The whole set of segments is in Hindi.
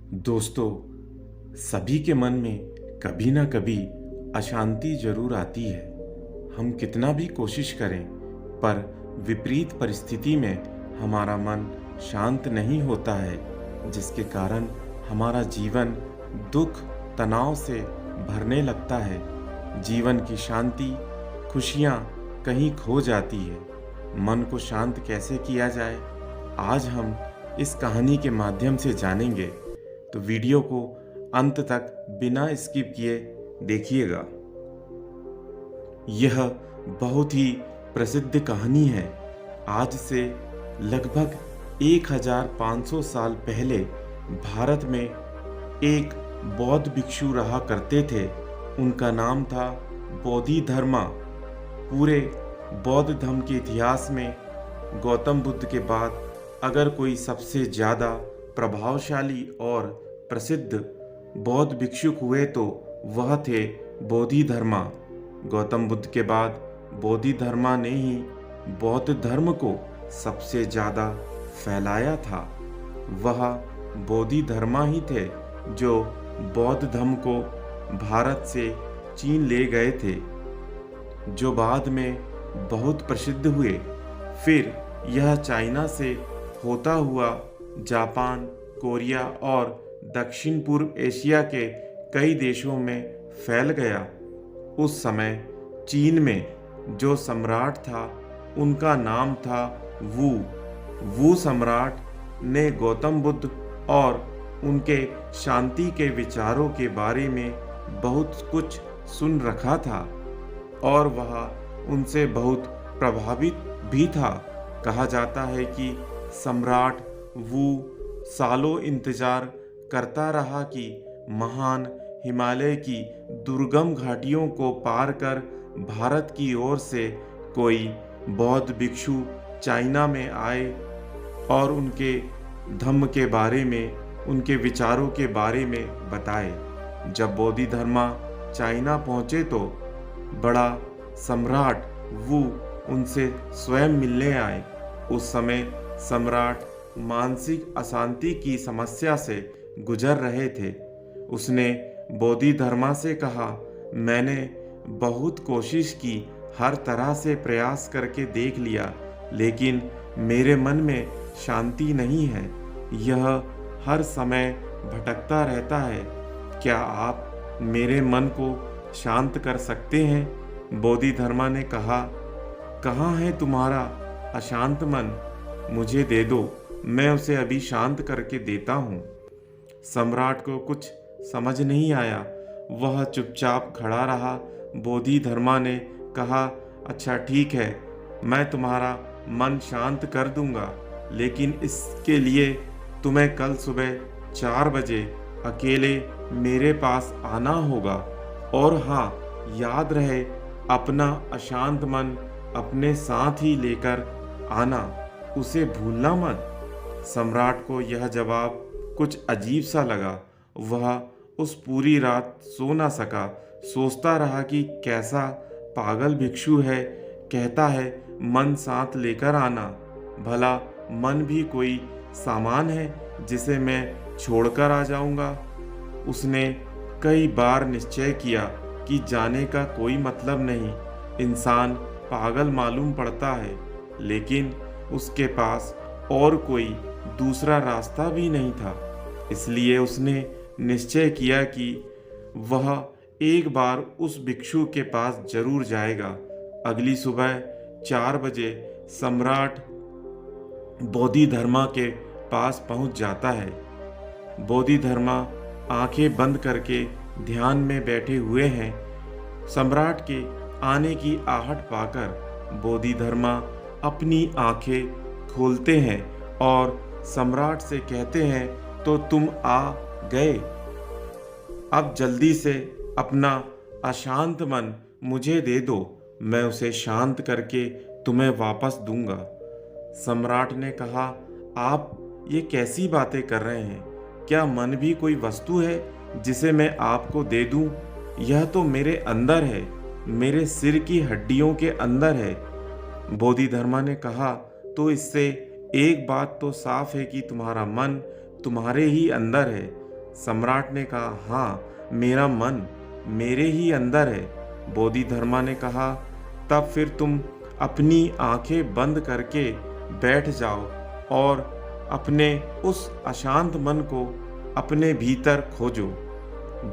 दोस्तों, सभी के मन में कभी ना कभी अशांति जरूर आती है। हम कितना भी कोशिश करें, पर विपरीत परिस्थिति में हमारा मन शांत नहीं होता है, जिसके कारण हमारा जीवन दुख, तनाव से भरने लगता है। जीवन की शांति, खुशियाँ कहीं खो जाती है। मन को शांत कैसे किया जाए, आज हम इस कहानी के माध्यम से जानेंगे। तो वीडियो को अंत तक बिना स्किप किए देखिएगा। यह बहुत ही प्रसिद्ध कहानी है। आज से लगभग 1500 साल पहले भारत में एक बौद्ध भिक्षु रहा करते थे। उनका नाम था बोधिधर्मा। पूरे बौद्ध धर्म के इतिहास में गौतम बुद्ध के बाद अगर कोई सबसे ज़्यादा प्रभावशाली और प्रसिद्ध बौद्ध भिक्षुक हुए तो वह थे बोधिधर्मा। गौतम बुद्ध के बाद बोधिधर्मा ने ही बौद्ध धर्म को सबसे ज़्यादा फैलाया था। वह बोधिधर्मा ही थे जो बौद्ध धर्म को भारत से चीन ले गए थे, जो बाद में बहुत प्रसिद्ध हुए। फिर यह चाइना से होता हुआ जापान, कोरिया और दक्षिण पूर्व एशिया के कई देशों में फैल गया। उस समय चीन में जो सम्राट था उनका नाम था वू। वू सम्राट ने गौतम बुद्ध और उनके शांति के विचारों के बारे में बहुत कुछ सुन रखा था और वह उनसे बहुत प्रभावित भी था। कहा जाता है कि सम्राट वू सालों इंतजार करता रहा कि महान हिमालय की दुर्गम घाटियों को पार कर भारत की ओर से कोई बौद्ध भिक्षु चाइना में आए और उनके धम्म के बारे में, उनके विचारों के बारे में बताए। जब बोधिधर्मा चाइना पहुँचे तो बड़ा सम्राट वू उनसे स्वयं मिलने आए। उस समय सम्राट मानसिक अशांति की समस्या से गुजर रहे थे। उसने बोधिधर्मा से कहा, मैंने बहुत कोशिश की, हर तरह से प्रयास करके देख लिया, लेकिन मेरे मन में शांति नहीं है। यह हर समय भटकता रहता है। क्या आप मेरे मन को शांत कर सकते हैं? बोधिधर्मा ने कहा, कहाँ है तुम्हारा अशांत मन? मुझे दे दो, मैं उसे अभी शांत करके देता हूँ। सम्राट को कुछ समझ नहीं आया। वह चुपचाप खड़ा रहा। बोधिधर्मा ने कहा, अच्छा ठीक है, मैं तुम्हारा मन शांत कर दूंगा, लेकिन इसके लिए तुम्हें कल सुबह 4 बजे अकेले मेरे पास आना होगा। और हाँ, याद रहे, अपना अशांत मन अपने साथ ही लेकर आना, उसे भूलना मत। सम्राट को यह जवाब कुछ अजीब सा लगा। वह उस पूरी रात सो न सका। सोचता रहा कि कैसा पागल भिक्षु है, कहता है मन साथ लेकर आना। भला मन भी कोई सामान है जिसे मैं छोड़कर आ जाऊंगा? उसने कई बार निश्चय किया कि जाने का कोई मतलब नहीं, इंसान पागल मालूम पड़ता है, लेकिन उसके पास और कोई दूसरा रास्ता भी नहीं था। इसलिए उसने निश्चय किया कि वह एक बार उस भिक्षु के पास जरूर जाएगा। अगली सुबह 4 बजे सम्राट बोधिधर्मा के पास पहुंच जाता है। बोधिधर्मा आंखें बंद करके ध्यान में बैठे हुए हैं। सम्राट के आने की आहट पाकर बोधिधर्मा अपनी आंखें खोलते हैं और सम्राट से कहते हैं, तो तुम आ गए। अब जल्दी से अपना अशांत मन मुझे दे दो, मैं उसे शांत करके तुम्हें वापस दूंगा। सम्राट ने कहा, आप ये कैसी बातें कर रहे हैं? क्या मन भी कोई वस्तु है जिसे मैं आपको दे दूं? यह तो मेरे अंदर है, मेरे सिर की हड्डियों के अंदर है। बोधिधर्मा ने कहा, तो इससे एक बात तो साफ है कि तुम्हारा मन तुम्हारे ही अंदर है। सम्राट ने कहा, हाँ, मेरा मन मेरे ही अंदर है। बोधिधर्मा ने कहा, तब फिर तुम अपनी आंखें बंद करके बैठ जाओ और अपने उस अशांत मन को अपने भीतर खोजो।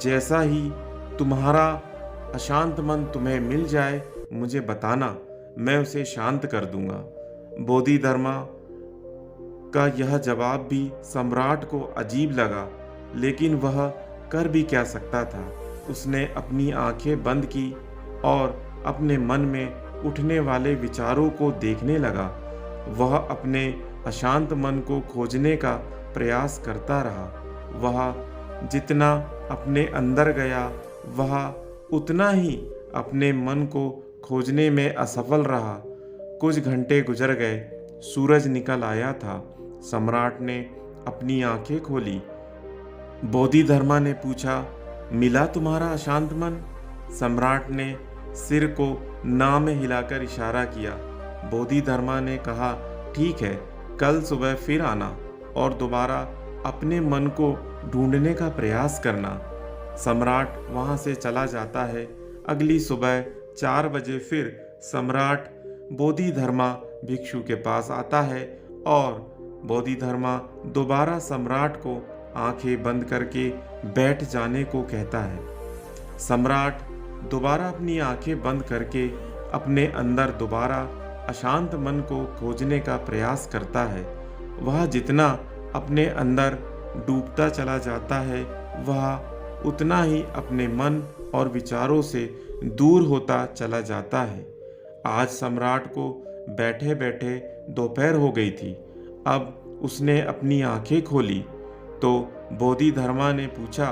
जैसा ही तुम्हारा अशांत मन तुम्हें मिल जाए मुझे बताना, मैं उसे शांत कर दूंगा। बोधिधर्मा का यह जवाब भी सम्राट को अजीब लगा, लेकिन वह कर भी क्या सकता था। उसने अपनी आंखें बंद की और अपने मन में उठने वाले विचारों को देखने लगा। वह अपने अशांत मन को खोजने का प्रयास करता रहा। वह जितना अपने अंदर गया, वह उतना ही अपने मन को खोजने में असफल रहा। कुछ घंटे गुजर गए, सूरज निकल आया था। सम्राट ने अपनी आंखें खोली। बोधिधर्मा ने पूछा, मिला तुम्हारा अशांत मन? सम्राट ने सिर को ना में हिलाकर इशारा किया। बोधिधर्मा ने कहा, ठीक है, कल सुबह फिर आना और दोबारा अपने मन को ढूंढने का प्रयास करना। सम्राट वहां से चला जाता है। अगली सुबह 4 बजे फिर सम्राट बोधिधर्मा भिक्षु के पास आता है और बोधिधर्मा दोबारा सम्राट को आंखें बंद करके बैठ जाने को कहता है। सम्राट दोबारा अपनी आंखें बंद करके अपने अंदर दोबारा अशांत मन को खोजने का प्रयास करता है। वह जितना अपने अंदर डूबता चला जाता है, वह उतना ही अपने मन और विचारों से दूर होता चला जाता है। आज सम्राट को बैठे बैठे दोपहर हो गई थी। अब उसने अपनी आंखें खोली तो बोधिधर्मा ने पूछा,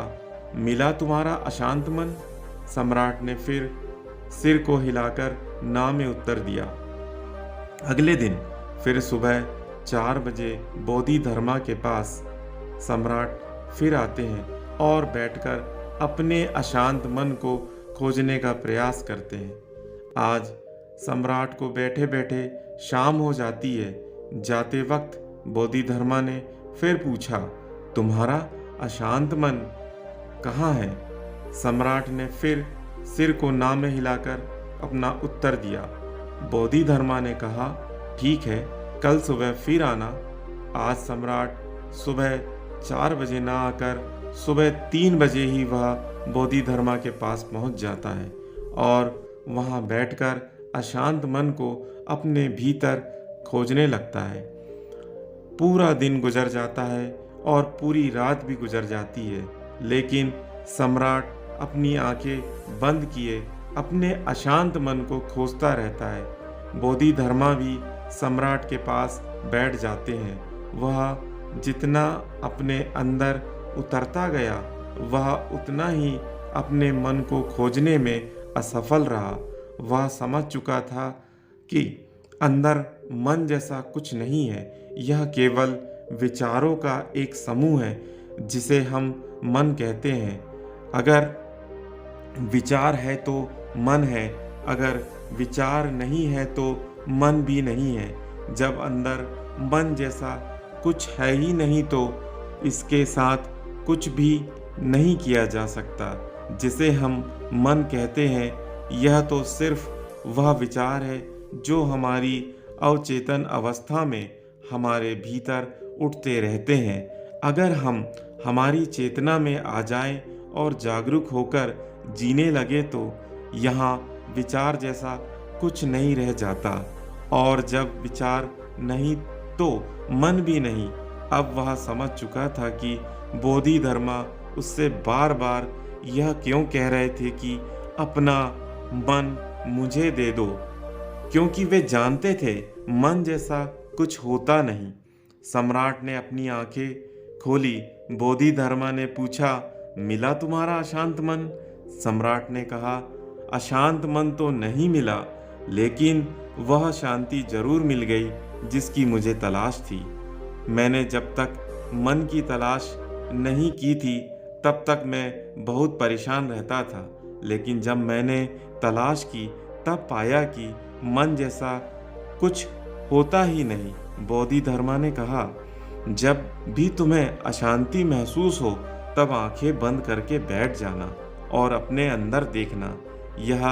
मिला तुम्हारा अशांत मन? सम्राट ने फिर सिर को हिलाकर ना में उत्तर दिया। अगले दिन फिर सुबह 4 बजे बोधिधर्मा के पास सम्राट फिर आते हैं और बैठकर अपने अशांत मन को खोजने का प्रयास करते हैं। आज सम्राट को बैठे बैठे शाम हो जाती है। जाते वक्त बोधिधर्मा ने फिर पूछा, तुम्हारा अशांत मन कहाँ है? सम्राट ने फिर सिर को ना में हिलाकर अपना उत्तर दिया। बोधिधर्मा ने कहा, ठीक है, कल सुबह फिर आना। आज सम्राट सुबह 4 बजे ना आकर सुबह 3 बजे ही वह बोधिधर्मा के पास पहुंच जाता है और वहां बैठकर अशांत मन को अपने भीतर खोजने लगता है। पूरा दिन गुजर जाता है और पूरी रात भी गुजर जाती है, लेकिन सम्राट अपनी आंखें बंद किए अपने अशांत मन को खोजता रहता है। बोधिधर्मा भी सम्राट के पास बैठ जाते हैं। वह जितना अपने अंदर उतरता गया, वह उतना ही अपने मन को खोजने में असफल रहा। वह समझ चुका था कि अंदर मन जैसा कुछ नहीं है, यह केवल विचारों का एक समूह है जिसे हम मन कहते हैं। अगर विचार है तो मन है, अगर विचार नहीं है तो मन भी नहीं है। जब अंदर मन जैसा कुछ है ही नहीं तो इसके साथ कुछ भी नहीं किया जा सकता। जिसे हम मन कहते हैं, यह तो सिर्फ वह विचार है जो हमारी अवचेतन अवस्था में हमारे भीतर उठते रहते हैं। अगर हम हमारी चेतना में आ जाएं और जागरूक होकर जीने लगे तो यहाँ विचार जैसा कुछ नहीं रह जाता, और जब विचार नहीं तो मन भी नहीं। अब वह समझ चुका था कि बोधिधर्मा उससे बार बार यह क्यों कह रहे थे कि अपना मन मुझे दे दो, क्योंकि वे जानते थे मन जैसा कुछ होता नहीं। सम्राट ने अपनी आंखें खोली। बोधिधर्मा ने पूछा, मिला तुम्हारा अशांत मन? सम्राट ने कहा, अशांत मन तो नहीं मिला, लेकिन वह शांति जरूर मिल गई जिसकी मुझे तलाश थी। मैंने जब तक मन की तलाश नहीं की थी तब तक मैं बहुत परेशान रहता था, लेकिन जब मैंने तलाश की तब पाया कि मन जैसा कुछ होता ही नहीं। बोधिधर्मा ने कहा, जब भी तुम्हें अशांति महसूस हो तब आंखें बंद करके बैठ जाना और अपने अंदर देखना यह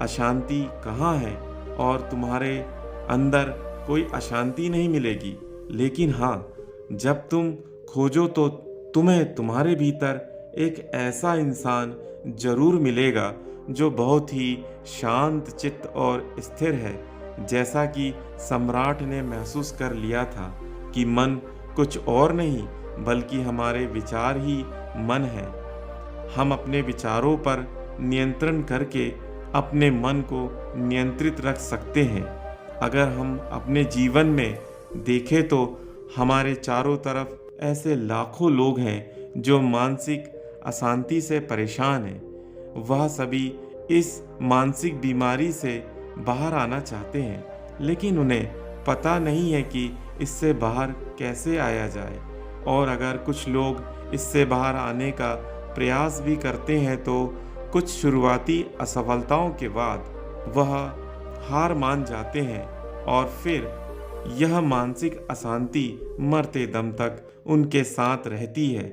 अशांति कहाँ है। और तुम्हारे अंदर कोई अशांति नहीं मिलेगी, लेकिन हाँ, जब तुम खोजो तो तुम्हें तुम्हारे भीतर एक ऐसा इंसान जरूर मिलेगा जो बहुत ही शांत चित्त और स्थिर है। जैसा कि सम्राट ने महसूस कर लिया था कि मन कुछ और नहीं बल्कि हमारे विचार ही मन है। हम अपने विचारों पर नियंत्रण करके अपने मन को नियंत्रित रख सकते हैं। अगर हम अपने जीवन में देखें तो हमारे चारों तरफ ऐसे लाखों लोग हैं जो मानसिक अशांति से परेशान हैं। वह सभी इस मानसिक बीमारी से बाहर आना चाहते हैं, लेकिन उन्हें पता नहीं है कि इससे बाहर कैसे आया जाए। और अगर कुछ लोग इससे बाहर आने का प्रयास भी करते हैं तो कुछ शुरुआती असफलताओं के बाद वह हार मान जाते हैं और फिर यह मानसिक अशांति मरते दम तक उनके साथ रहती है।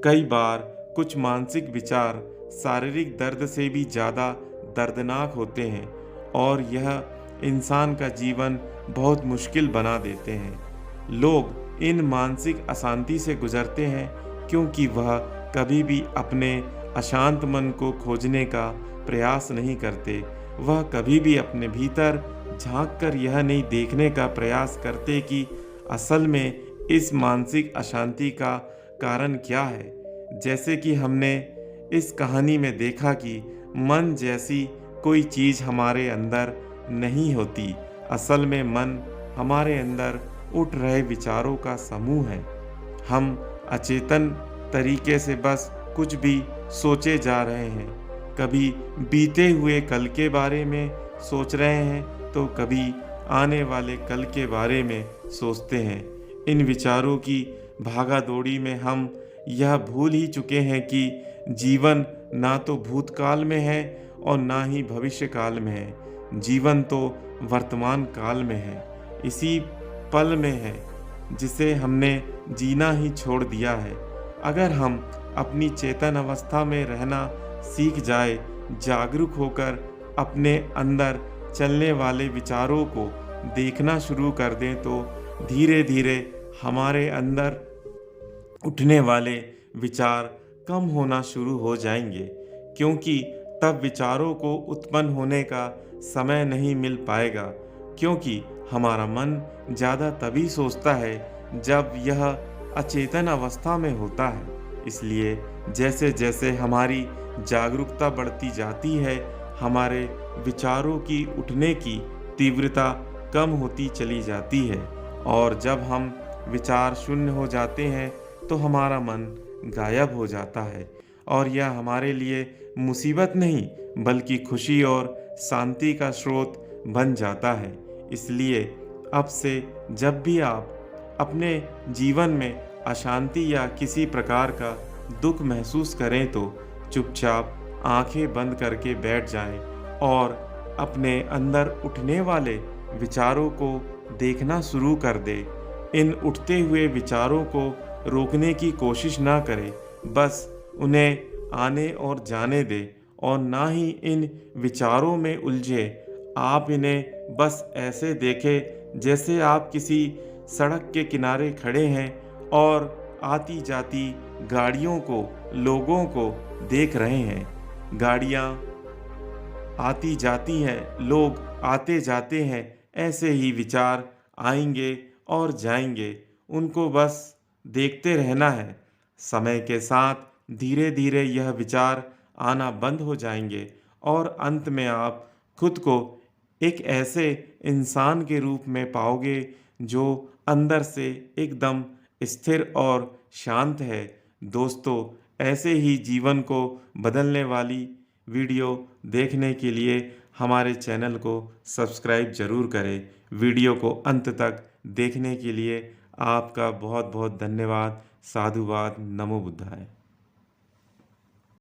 कई बार कुछ मानसिक विचार शारीरिक दर्द से भी ज़्यादा दर्दनाक होते हैं और यह इंसान का जीवन बहुत मुश्किल बना देते हैं। लोग इन मानसिक अशांति से गुजरते हैं क्योंकि वह कभी भी अपने अशांत मन को खोजने का प्रयास नहीं करते। वह कभी भी अपने भीतर झांक कर यह नहीं देखने का प्रयास करते कि असल में इस मानसिक अशांति का कारण क्या है। जैसे कि हमने इस कहानी में देखा कि मन जैसी कोई चीज़ हमारे अंदर नहीं होती। असल में मन हमारे अंदर उठ रहे विचारों का समूह है। हम अचेतन तरीके से बस कुछ भी सोचे जा रहे हैं। कभी बीते हुए कल के बारे में सोच रहे हैं तो कभी आने वाले कल के बारे में सोचते हैं। इन विचारों की भागादौड़ी में हम यह भूल ही चुके हैं कि जीवन ना तो भूतकाल में है और ना ही भविष्य काल में है। जीवन तो वर्तमान काल में है, इसी पल में है जिसे हमने जीना ही छोड़ दिया है। अगर हम अपनी चेतन अवस्था में रहना सीख जाए, जागरूक होकर अपने अंदर चलने वाले विचारों को देखना शुरू कर दें तो धीरे धीरे हमारे अंदर उठने वाले विचार कम होना शुरू हो जाएंगे, क्योंकि तब विचारों को उत्पन्न होने का समय नहीं मिल पाएगा। क्योंकि हमारा मन ज़्यादा तभी सोचता है जब यह अचेतन अवस्था में होता है। इसलिए जैसे जैसे हमारी जागरूकता बढ़ती जाती है, हमारे विचारों की उठने की तीव्रता कम होती चली जाती है। और जब हम विचार शून्य हो जाते हैं तो हमारा मन गायब हो जाता है और यह हमारे लिए मुसीबत नहीं बल्कि खुशी और शांति का स्रोत बन जाता है। इसलिए अब से जब भी आप अपने जीवन में अशांति या किसी प्रकार का दुख महसूस करें तो चुपचाप आंखें बंद करके बैठ जाएं और अपने अंदर उठने वाले विचारों को देखना शुरू कर दें। इन उठते हुए विचारों को रोकने की कोशिश ना करें, बस उन्हें आने और जाने दें और ना ही इन विचारों में उलझे। आप इन्हें बस ऐसे देखें जैसे आप किसी सड़क के किनारे खड़े हैं और आती जाती गाड़ियों को, लोगों को देख रहे हैं। गाड़ियाँ आती जाती हैं, लोग आते जाते हैं, ऐसे ही विचार आएंगे और जाएंगे। उनको बस देखते रहना है। समय के साथ धीरे धीरे यह विचार आना बंद हो जाएंगे और अंत में आप खुद को एक ऐसे इंसान के रूप में पाओगे जो अंदर से एकदम स्थिर और शांत है। दोस्तों, ऐसे ही जीवन को बदलने वाली वीडियो देखने के लिए हमारे चैनल को सब्सक्राइब जरूर करें। वीडियो को अंत तक देखने के लिए आपका बहुत बहुत धन्यवाद। साधुवाद। नमो बुद्धाय।